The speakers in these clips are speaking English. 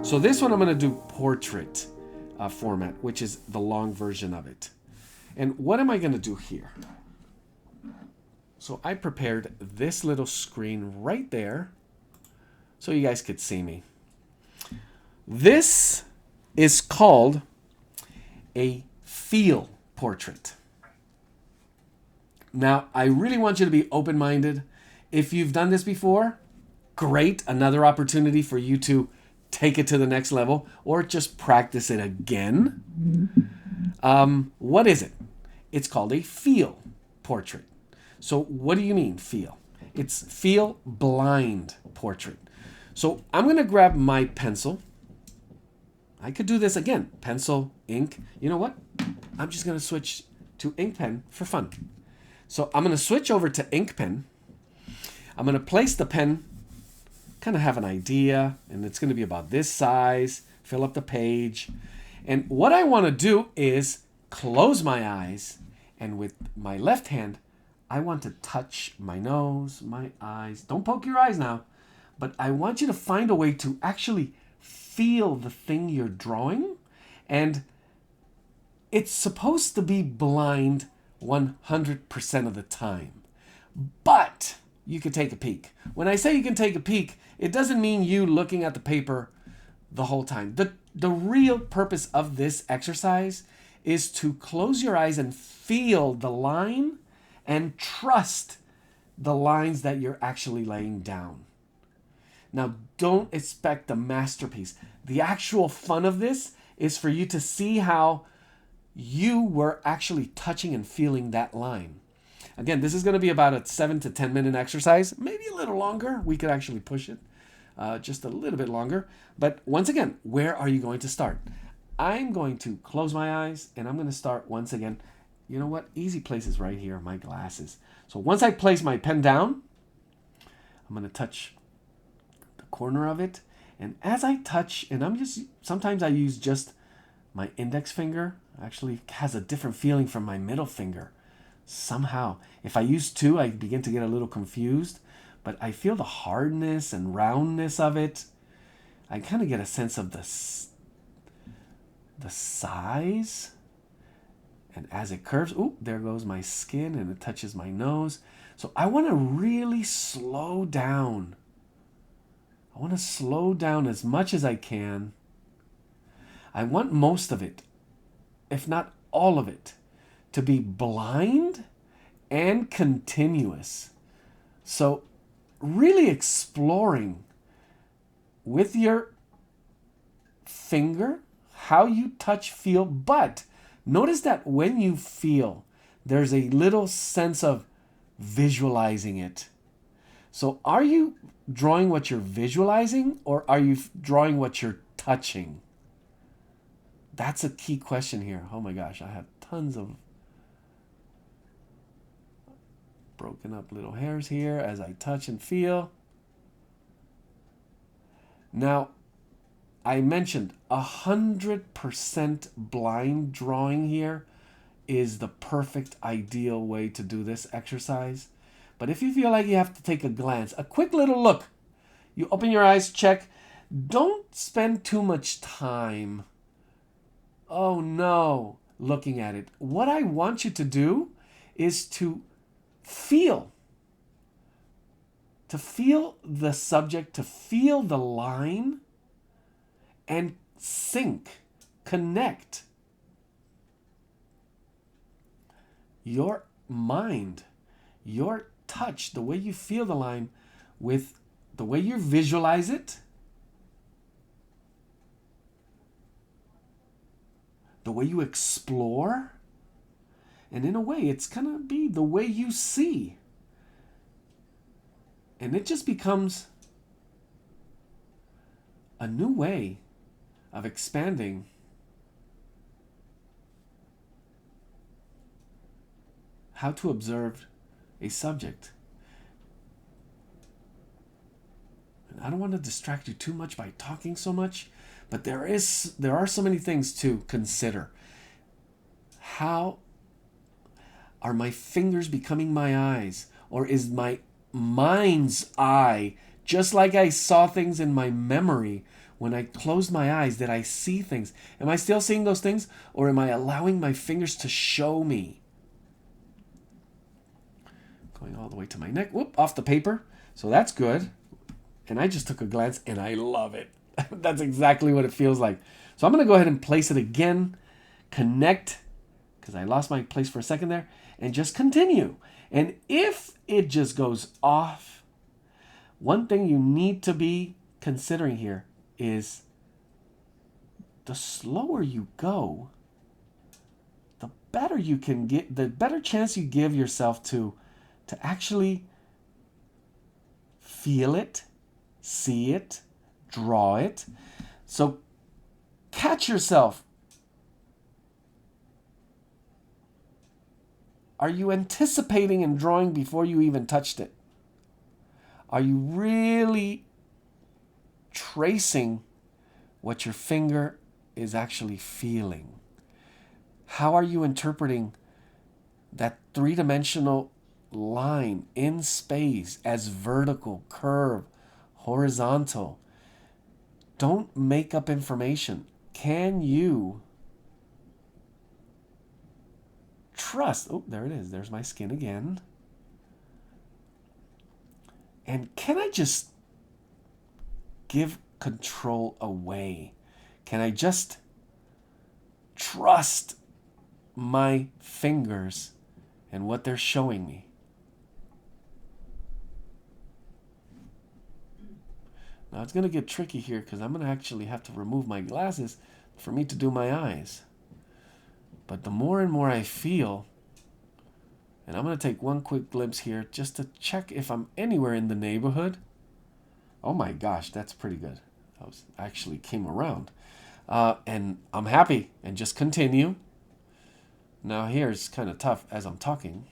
So this one I'm going to do portrait format, which is the long version of it. And what am I going to do here? So I prepared this little screen right there so you guys could see me. This is called a feel portrait. Now, I really want you to be open-minded. If you've done this before, great. Another opportunity for you to take it to the next level or just practice it again. What is it? It's called a feel portrait. So what do you mean feel? It's feel blind portrait. So I'm going to grab my pencil. I could do this again. Pencil, ink. You know what? I'm just going to switch to ink pen for fun. So I'm going to switch over to ink pen. I'm going to place the pen, kind of have an idea, and it's going to be about this size, fill up the page. And what I want to do is close my eyes, and with my left hand, I want to touch my nose, my eyes. Don't poke your eyes now, but I want you to find a way to actually feel the thing you're drawing. And it's supposed to be blind 100% of the time. But you can take a peek. When I say you can take a peek, it doesn't mean you looking at the paper the whole time. The real purpose of this exercise is to close your eyes and feel the line and trust the lines that you're actually laying down. Now, don't expect a masterpiece. The actual fun of this is for you to see how you were actually touching and feeling that line. Again, this is going to be about a 7 to 10 minute exercise, maybe a little longer. We could actually push it just a little bit longer. But once again, where are you going to start? I'm going to close my eyes and I'm going to start once again. You know what? Easy place is right here, my glasses. So once I place my pen down, I'm going to touch the corner of it. And as I touch, and sometimes I use just my index finger. Actually has a different feeling from my middle finger. Somehow, if I use two, I begin to get a little confused, but I feel the hardness and roundness of it. I kind of get a sense of the size. And as it curves, ooh, there goes my skin and it touches my nose. So I want to really slow down. I want to slow down as much as I can. I want most of it, if not all of it, to be blind and continuous. So really exploring with your finger how you touch, feel, but notice that when you feel, there's a little sense of visualizing it. So are you drawing what you're visualizing or are you drawing what you're touching? That's a key question here. Oh my gosh, I have tons of broken up little hairs here as I touch and feel. Now, I mentioned 100% blind drawing here is the perfect ideal way to do this exercise. But if you feel like you have to take a glance, a quick little look, you open your eyes, check. Don't spend too much time, oh no, looking at it. What I want you to do is to feel the subject, to feel the line, and sync, connect your mind, your touch, the way you feel the line with the way you visualize it, the way you explore, and in a way it's gonna be the way you see. And it just becomes a new way of expanding how to observe a subject. And I don't want to distract you too much by talking so much, but there are so many things to consider. How are my fingers becoming my eyes? Or is my mind's eye, just like I saw things in my memory When I closed my eyes, did I see things? Am I still seeing those things, or am I allowing my fingers to show me? Going all the way to my neck. Whoop, off the paper. So that's good. And I just took a glance, and I love it. That's exactly what it feels like. So I'm going to go ahead and place it again. Connect, because I lost my place for a second there. And just continue. And if it just goes off, one thing you need to be considering here is the slower you go, the better you can get, the better chance you give yourself to actually feel it, see it, draw it. So catch yourself. Are you anticipating and drawing before you even touched it? Are you really tracing what your finger is actually feeling? How are you interpreting that three-dimensional line in space as vertical, curve, horizontal? Don't make up information. Can you trust? Oh, there it is. There's my skin again. And can I just give control away? Can I just trust my fingers and what they're showing me? Now it's going to get tricky here because I'm going to actually have to remove my glasses for me to do my eyes. But the more and more I feel, and I'm going to take one quick glimpse here just to check if I'm anywhere in the neighborhood. Oh my gosh, that's pretty good. I actually came around. And I'm happy, and just continue. Now here it's kind of tough as I'm talking.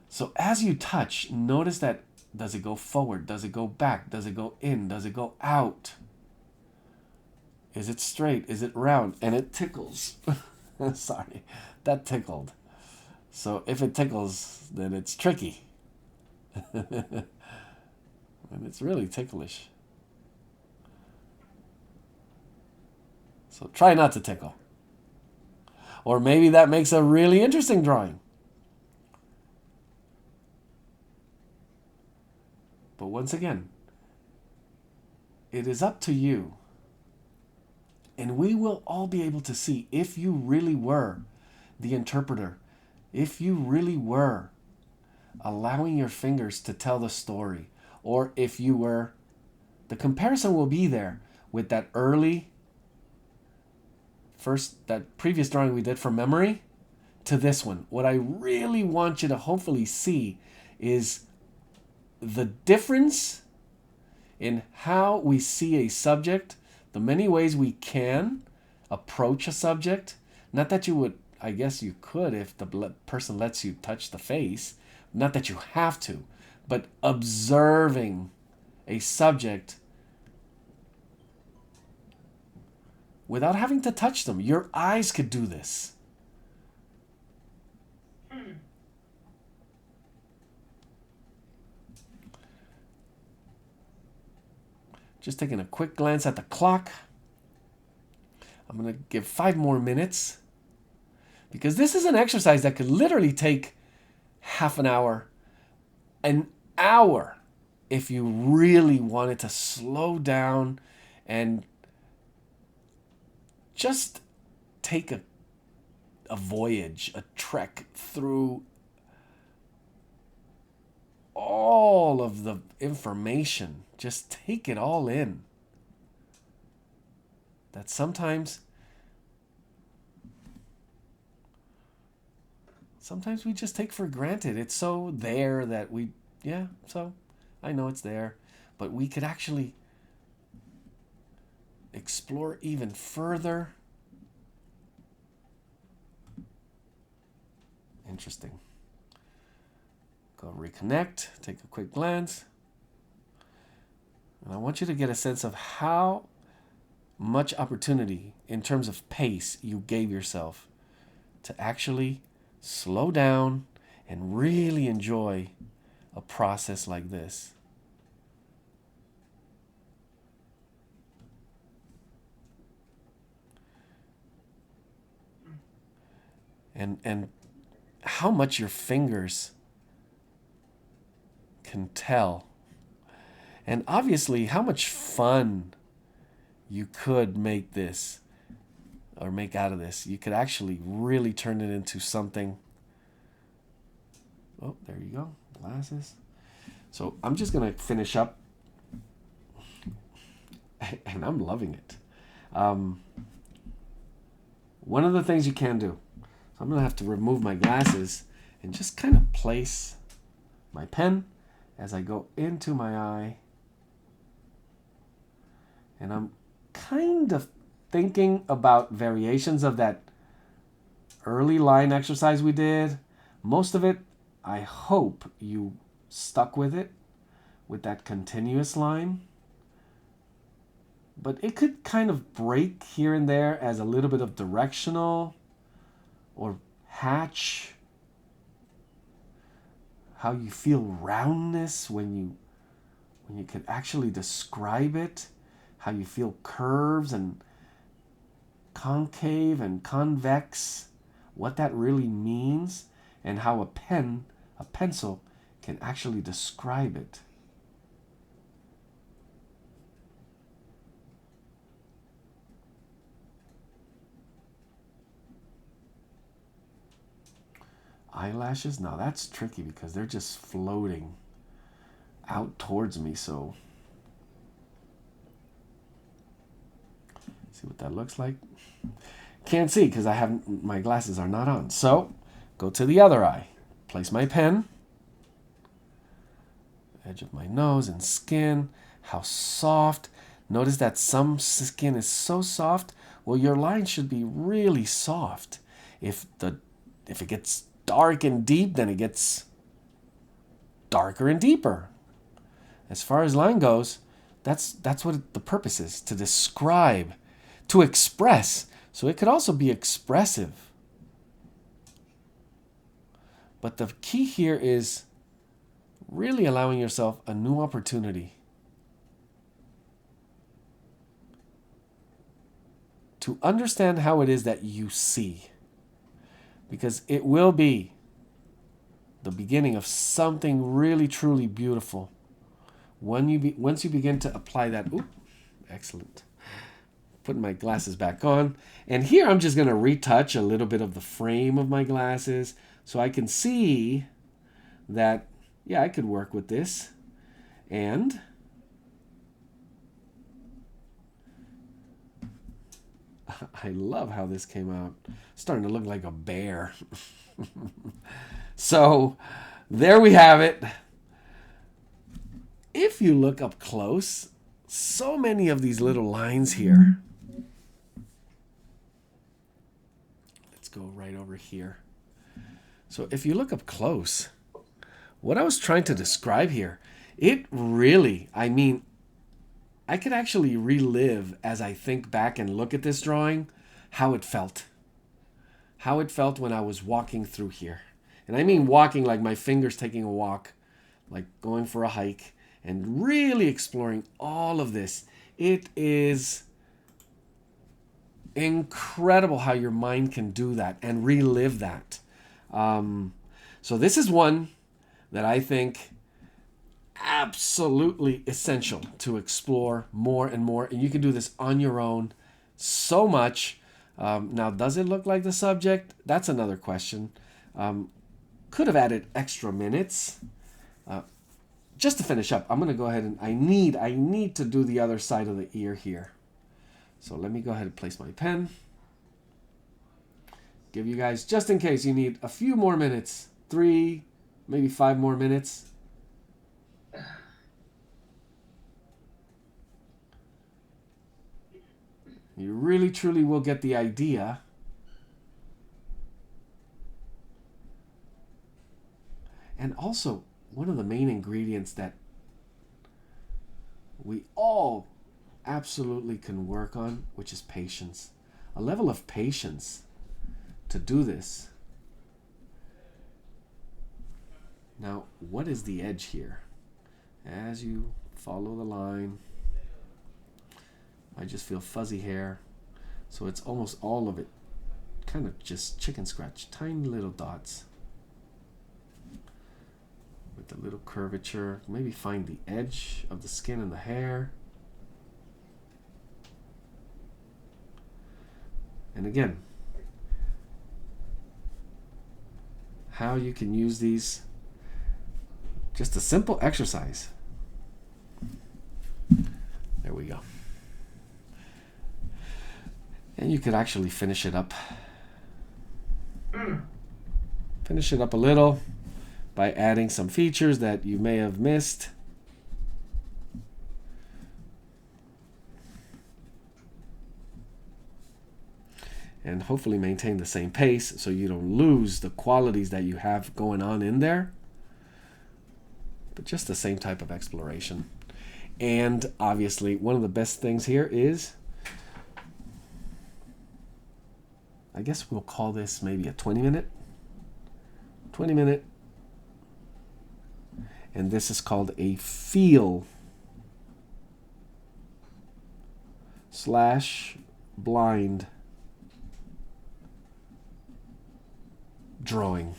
So as you touch, notice that, does it go forward? Does it go back? Does it go in? Does it go out? Is it straight? Is it round? And it tickles. Sorry, that tickled. So if it tickles, then it's tricky. And it's really ticklish. So try not to tickle. Or maybe that makes a really interesting drawing. But once again, it is up to you. And we will all be able to see if you really were the interpreter, if you really were allowing your fingers to tell the story, or if you were, the comparison will be there with that that previous drawing we did from memory to this one. What I really want you to hopefully see is the difference in how we see a subject, the many ways we can approach a subject. Not that you would, I guess you could if the person lets you touch the face. Not that you have to, but observing a subject without having to touch them. Your eyes could do this. Just taking a quick glance at the clock. I'm going to give 5 more minutes because this is an exercise that could literally take half an hour if you really wanted to slow down and just take a voyage, a trek through all of the information. Just take it all in. That sometimes we just take for granted. It's so there that so I know it's there, but we could actually explore even further. Interesting. Go reconnect, take a quick glance. And I want you to get a sense of how much opportunity in terms of pace you gave yourself to actually slow down and really enjoy a process like this. And how much your fingers can tell. And obviously how much fun you could make this or make out of this. You could actually really turn it into something. Oh, there you go. Glasses. So I'm just going to finish up. And I'm loving it. One of the things you can do. So I'm going to have to remove my glasses and just kind of place my pen as I go into my eye. And I'm kind of thinking about variations of that early line exercise we did. Most of it, I hope you stuck with it, with that continuous line. But it could kind of break here and there as a little bit of directional or hatch. How you feel roundness when you could actually describe it. How you feel curves and concave and convex. What that really means. And how a pencil, can actually describe it. Eyelashes, now that's tricky because they're just floating out towards me. So see what that looks like. Can't see because my glasses are not on. So go to the other eye. Place my pen. Edge of my nose and skin. How soft. Notice that some skin is so soft. Well, your line should be really soft. If it gets dark and deep, then it gets darker and deeper. As far as line goes, that's what the purpose is, to describe, to express. So it could also be expressive. But the key here is really allowing yourself a new opportunity to understand how it is that you see. Because it will be the beginning of something really, truly beautiful. Once you begin to apply that. Ooh, excellent. Putting my glasses back on. And here I'm just going to retouch a little bit of the frame of my glasses so I can see that, yeah, I could work with this. And I love how this came out. Starting to look like a bear. So there we have it. If you look up close, so many of these little lines here. Let's go right over here. So if you look up close, what I was trying to describe here, it really, I could actually relive as I think back and look at this drawing, how it felt. How it felt when I was walking through here. And I mean walking like my fingers taking a walk, like going for a hike, and really exploring all of this. It is incredible how your mind can do that and relive that. So this is one that I think absolutely essential to explore more and more. And you can do this on your own so much. Now, does it look like the subject? That's another question. Could have added extra minutes. Just to finish up, I'm going to go ahead and I need to do the other side of the ear here. So let me go ahead and place my pen. Give you guys, just in case you need a few more minutes, 3, maybe 5 more minutes. You really, truly will get the idea. And also, one of the main ingredients that we all absolutely can work on, which is patience. A level of patience to do this. Now, what is the edge here? As you follow the line, I just feel fuzzy hair. So it's almost all of it kind of just chicken scratch, tiny little dots with a little curvature. Maybe find the edge of the skin and the hair. And again, how you can use these, just a simple exercise. There we go. And you could actually finish it up. Finish it up a little by adding some features that you may have missed. And hopefully maintain the same pace so you don't lose the qualities that you have going on in there. But just the same type of exploration. And obviously, one of the best things here is, I guess we'll call this maybe a 20-minute. 20-minute. And this is called a feel / blind drawing.